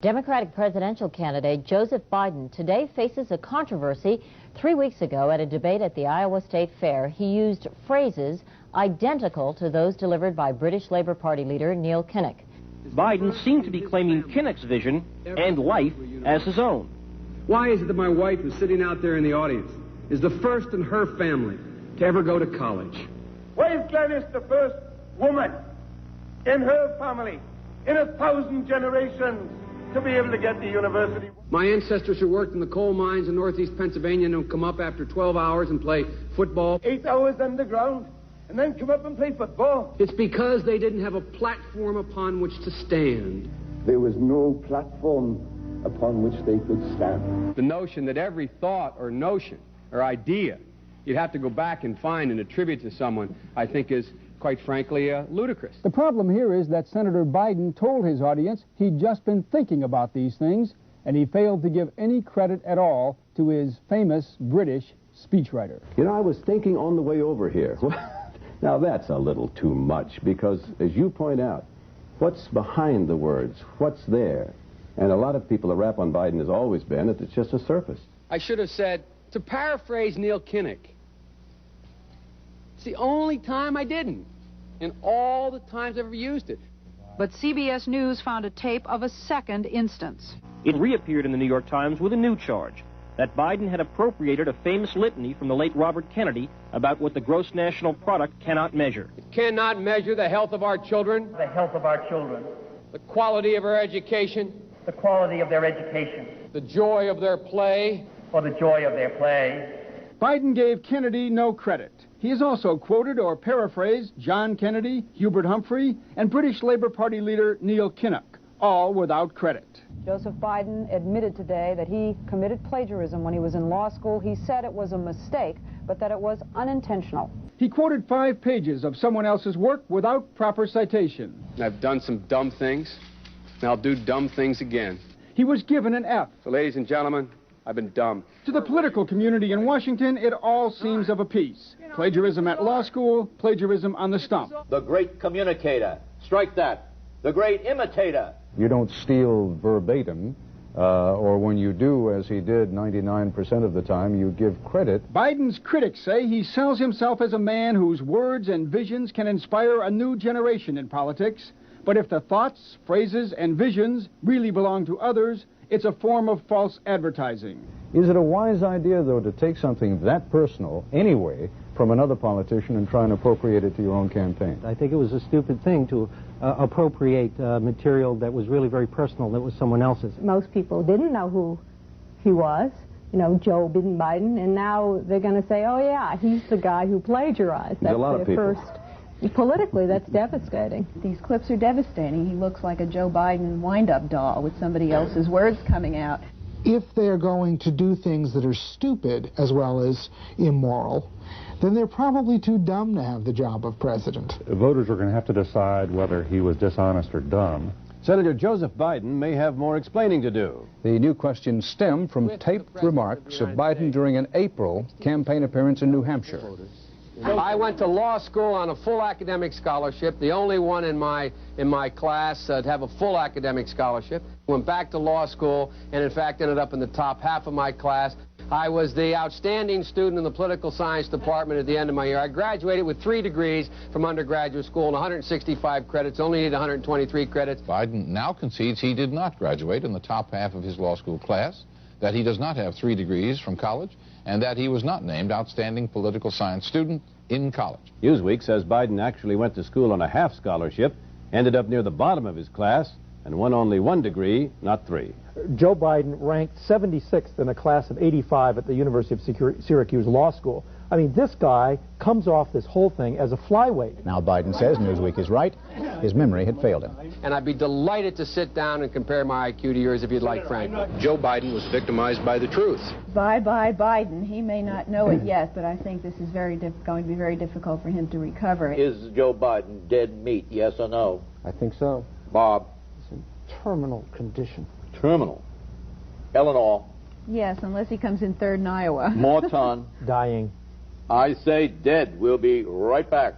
Democratic presidential candidate Joseph Biden today faces a controversy. 3 weeks ago at a debate at the Iowa State Fair, he used phrases identical to those delivered by British Labour Party leader Neil Kinnock. Biden seemed to be claiming Kinnock's vision and life as his own. Why is it that my wife, who's sitting out there in the audience, is the first in her family to ever go to college? Why is Gladys the first woman in her family in 1,000 generations to be able to get to university? My ancestors who worked in the coal mines in northeast Pennsylvania don't come up after 12 hours and play football. 8 hours underground and then come up and play football. It's because they didn't have a platform upon which to stand. There was no platform upon which they could stand. The notion that every thought or notion or idea you'd have to go back and find and attribute to someone, I think is, quite frankly, ludicrous. The problem here is that Senator Biden told his audience he'd just been thinking about these things, and he failed to give any credit at all to his famous British speechwriter. You know, I was thinking on the way over here. Now, that's a little too much, because, as you point out, what's behind the words? What's there? And a lot of people, the rap on Biden has always been that it's just a surface. I should have said, to paraphrase Neil Kinnock, it's the only time I didn't, and all the times I've ever used it. But CBS News found a tape of a second instance. It reappeared in the New York Times with a new charge, that Biden had appropriated a famous litany from the late Robert Kennedy about what the gross national product cannot measure. It cannot measure the health of our children, The health of our children, the quality of our education, the quality of their education, the joy of their play, or the joy of their play. Biden gave Kennedy no credit. He has also quoted or paraphrased John Kennedy, Hubert Humphrey, and British Labour Party leader Neil Kinnock, all without credit. Joseph Biden admitted today that he committed plagiarism when he was in law school. He said it was a mistake, but that it was unintentional. He quoted 5 pages of someone else's work without proper citation. I've done some dumb things, and I'll do dumb things again. He was given an F. So, ladies and gentlemen, I've been dumb. To the political community in Washington, it all seems of a piece. Plagiarism at law school, plagiarism on the stump. The great communicator. Strike that. The great imitator. You don't steal verbatim, or when you do, as he did 99% of the time, you give credit. Biden's critics say he sells himself as a man whose words and visions can inspire a new generation in politics. But if the thoughts, phrases, and visions really belong to others, it's a form of false advertising. Is it a wise idea, though, to take something that personal, anyway, from another politician and try and appropriate it to your own campaign? I think it was a stupid thing to appropriate material that was really very personal, that was someone else's. Most people didn't know who he was, you know, Joe Biden, and now they're going to say, oh, yeah, he's the guy who plagiarized. That's a lot of people. Politically, that's devastating. These clips are devastating. He looks like a Joe Biden wind-up doll with somebody else's words coming out. If they're going to do things that are stupid as well as immoral, then they're probably too dumb to have the job of president. Voters are going to have to decide whether he was dishonest or dumb. Senator Joseph Biden may have more explaining to do. The new questions stem from taped remarks of Biden during an April campaign appearance in New Hampshire. I went to law school on a full academic scholarship, the only one in my class to have a full academic scholarship. Went back to law school and, in fact, ended up in the top half of my class. I was the outstanding student in the political science department at the end of my year. I graduated with 3 degrees from undergraduate school and 165 credits, only needed 123 credits. Biden now concedes he did not graduate in the top half of his law school class, that he does not have 3 degrees from college, and that he was not named outstanding political science student in college. Newsweek says Biden actually went to school on a half scholarship, ended up near the bottom of his class, and won only 1 degree, not 3. Joe Biden ranked 76th in a class of 85 at the University of Syracuse Law School. I mean, this guy comes off this whole thing as a flyweight. Now Biden says Newsweek is right. His memory had failed him. And I'd be delighted to sit down and compare my IQ to yours if you'd like, Frank. Joe Biden was victimized by the truth. Bye-bye Biden. He may not know it yet, but I think this is going to be very difficult for him to recover. Is Joe Biden dead meat, yes or no? I think so. Bob? It's in terminal condition. Terminal. Eleanor? Yes, unless he comes in third in Iowa. Morton? Dying. I say dead. We'll be right back.